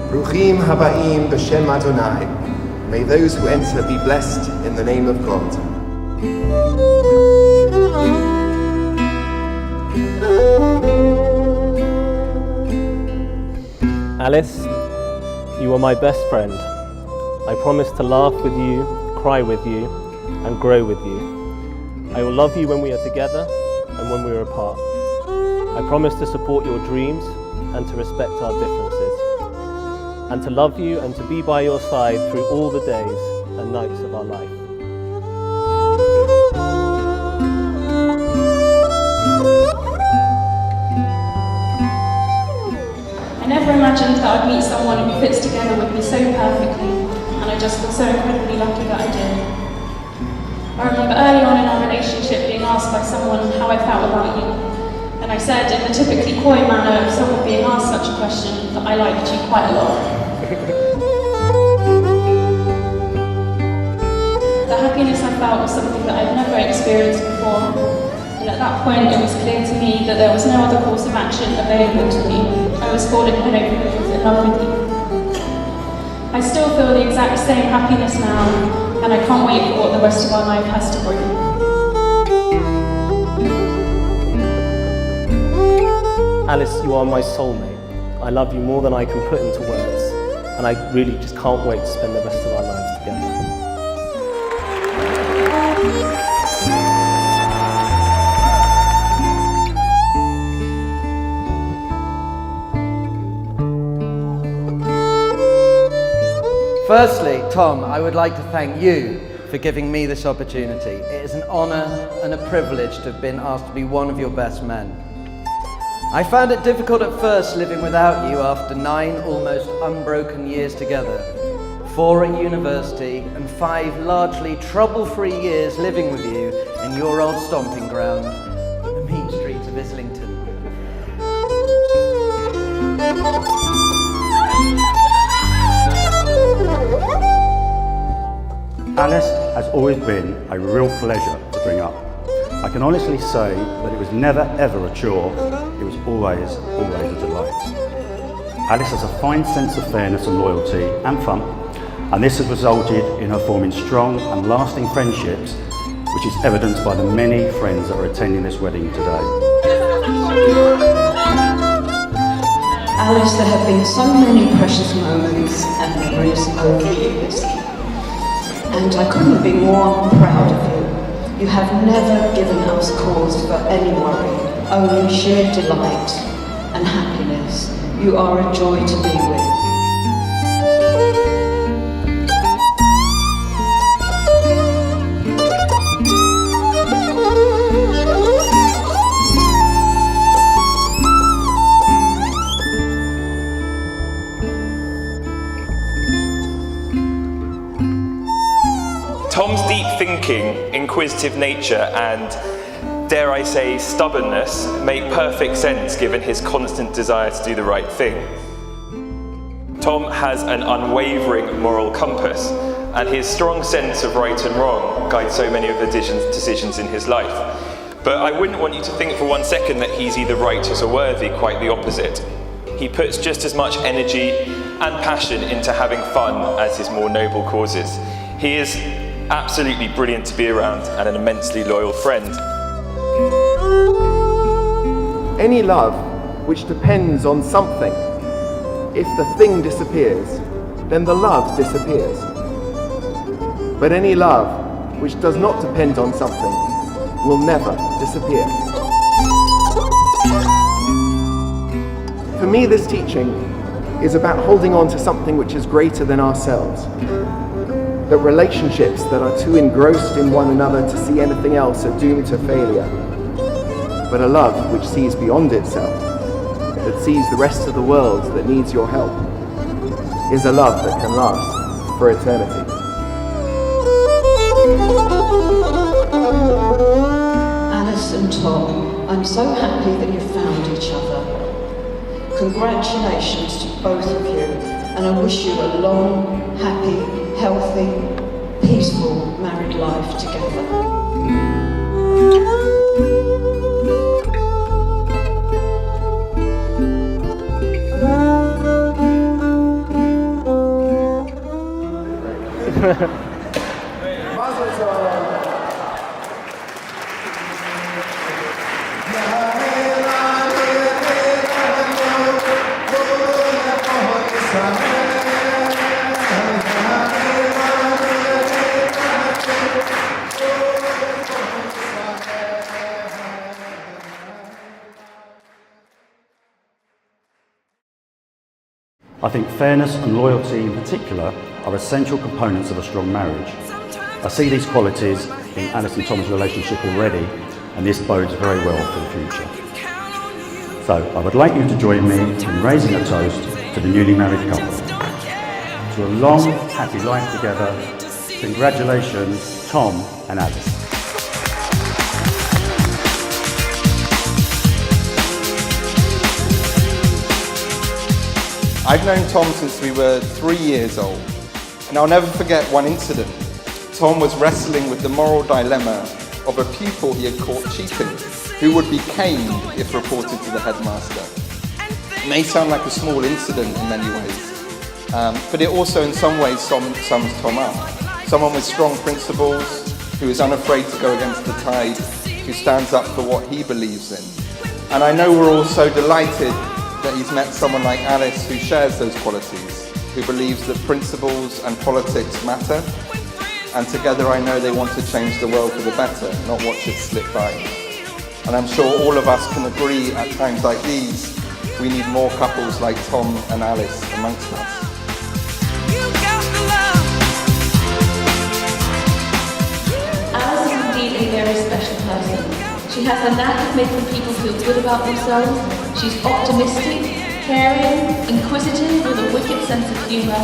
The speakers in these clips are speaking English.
Bruchim habaim b'shem Adonai. May those who enter be blessed in the name of God. Alice, you are my best friend. I promise to laugh with you, cry with you, and grow with you. I will love you when we are together and when we are apart. I promise to support your dreams and to respect our differences, and to love you and to be by your side through all the days and nights of our life. I never imagined that I'd meet someone who fits together with me so perfectly, and I just feel so incredibly lucky that I did. I remember early on in our relationship being asked by someone how I felt about you, and I said in the typically coy manner of someone being asked such a question that I liked you quite a lot. The happiness I felt was something that I'd never experienced before. And at that point, it was clear to me that there was no other course of action available to me. I was falling head over heels in love with you. I still feel the exact same happiness now, and I can't wait for what the rest of our life has to bring. Alice, you are my soulmate. I love you more than I can put into words, and I really just can't wait to spend the rest of our lives together. Firstly, Tom, I would like to thank you for giving me this opportunity. It is an honour and a privilege to have been asked to be one of your best men. I found it difficult at first living without you after 9 almost unbroken years together, 4 at university and 5 largely trouble-free years living with you in your old stomping ground, the mean streets of Islington. Alice has always been a real pleasure to bring up. I can honestly say that it was never ever a chore, it was always a delight. Alice has a fine sense of fairness and loyalty and fun, and this has resulted in her forming strong and lasting friendships, which is evidenced by the many friends that are attending this wedding today. Alice, there have been so many precious moments and memories over the years, and I couldn't be more proud of you. You have never given us cause for any worry, only sheer delight and happiness. You are a joy to be with. Tom's deep thinking, inquisitive nature and, dare I say, stubbornness make perfect sense given his constant desire to do the right thing. Tom has an unwavering moral compass, and his strong sense of right and wrong guides so many of the decisions in his life. But I wouldn't want you to think for one second that he's either righteous or worthy, quite the opposite. He puts just as much energy and passion into having fun as his more noble causes. He is absolutely brilliant to be around and an immensely loyal friend. Any love which depends on something, if the thing disappears, then the love disappears. But any love which does not depend on something will never disappear. For me, this teaching is about holding on to something which is greater than ourselves. That relationships that are too engrossed in one another to see anything else are doomed to failure. But a love which sees beyond itself, that sees the rest of the world that needs your help, is a love that can last for eternity. Alice and Tom, I'm so happy that you found each other. Congratulations to both of you, and I wish you a long, happy, healthy, peaceful married life together. I think fairness and loyalty in particular are essential components of a strong marriage. I see these qualities in Alice and Tom's relationship already, and this bodes very well for the future. So I would like you to join me in raising a toast to the newly married couple. To a long, happy life together. Congratulations, Tom and Alice. I've known Tom since we were 3 years old, and I'll never forget one incident. Tom was wrestling with the moral dilemma of a pupil he had caught cheating, who would be caned if reported to the headmaster. It may sound like a small incident in many ways, but it also in some ways sums Tom up. Someone with strong principles, who is unafraid to go against the tide, who stands up for what he believes in. And I know we're all so delighted that he's met someone like Alice who shares those qualities, who believes that principles and politics matter, and together I know they want to change the world for the better, not watch it slip by. And I'm sure all of us can agree at times like these, we need more couples like Tom and Alice amongst us. Alice is indeed a very special person. She has a knack of making people feel good about themselves. She's optimistic, caring, inquisitive, with a wicked sense of humour.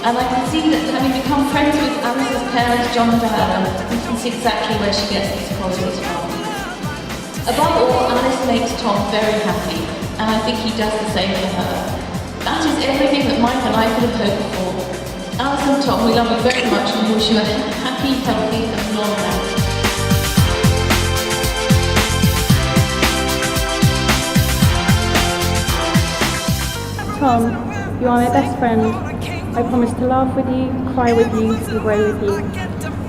And I can see that having become friends with Alice's parents, John and Diana, we can see exactly where she gets these qualities from. Above all, Alice makes Tom very happy, and I think he does the same for her. That is everything that Mike and I could have hoped for. Alice and Tom, we love you very much and we wish you a happy, healthy and long life. Tom, you are my best friend. I promise to laugh with you, cry with you, and grow with you.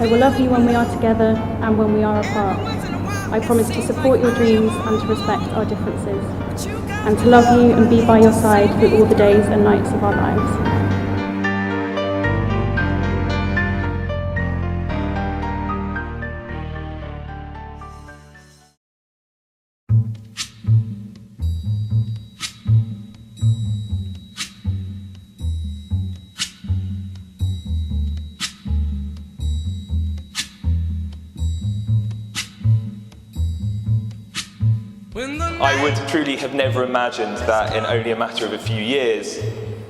I will love you when we are together and when we are apart. I promise to support your dreams and to respect our differences, and to love you and be by your side through all the days and nights of our lives. I would truly have never imagined that in only a matter of a few years,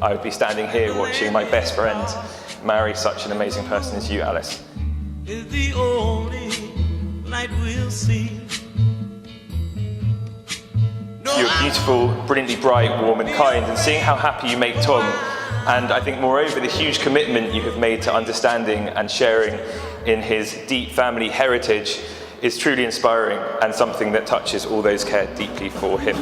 I would be standing here watching my best friend marry such an amazing person as you, Alice. Is the only light we'll see. You're beautiful, brilliantly bright, warm and kind, and seeing how happy you make Tom, and I think moreover the huge commitment you have made to understanding and sharing in his deep family heritage is truly inspiring and something that touches all those care deeply for him.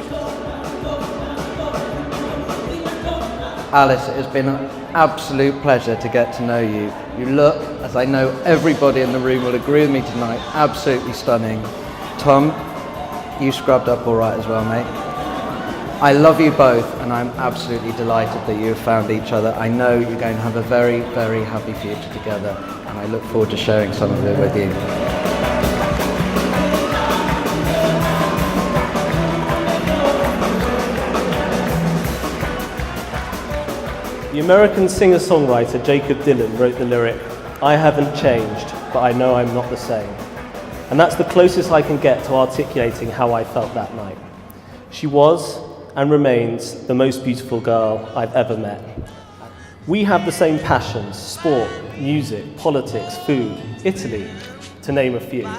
Alice, it has been an absolute pleasure to get to know you. You look, as I know everybody in the room will agree with me tonight, absolutely stunning. Tom, you scrubbed up all right as well, mate. I love you both, and I'm absolutely delighted that you have found each other. I know you're going to have a very, very happy future together, and I look forward to sharing some of it with you. The American singer-songwriter Jacob Dylan wrote the lyric, "I haven't changed, but I know I'm not the same." And that's the closest I can get to articulating how I felt that night. She was, and remains, the most beautiful girl I've ever met. We have the same passions: sport, music, politics, food, Italy, to name a few.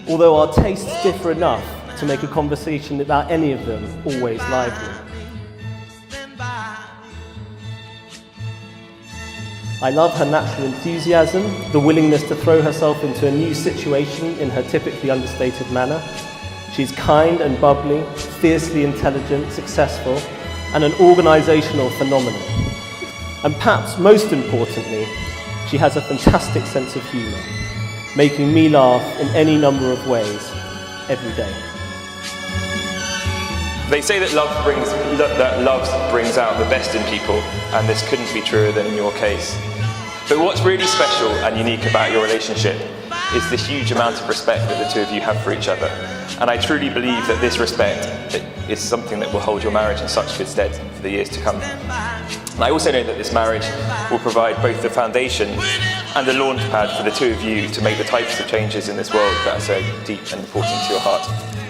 Although our tastes differ enough to make a conversation about any of them always lively. I love her natural enthusiasm, the willingness to throw herself into a new situation in her typically understated manner. She's kind and bubbly, fiercely intelligent, successful, and an organisational phenomenon. And perhaps most importantly, she has a fantastic sense of humour, making me laugh in any number of ways, every day. They say that love brings out the best in people, and this couldn't be truer than in your case. But what's really special and unique about your relationship is this huge amount of respect that the two of you have for each other. And I truly believe that this respect is something that will hold your marriage in such good stead for the years to come. And I also know that this marriage will provide both the foundation and the launch pad for the two of you to make the types of changes in this world that are so deep and important to your heart.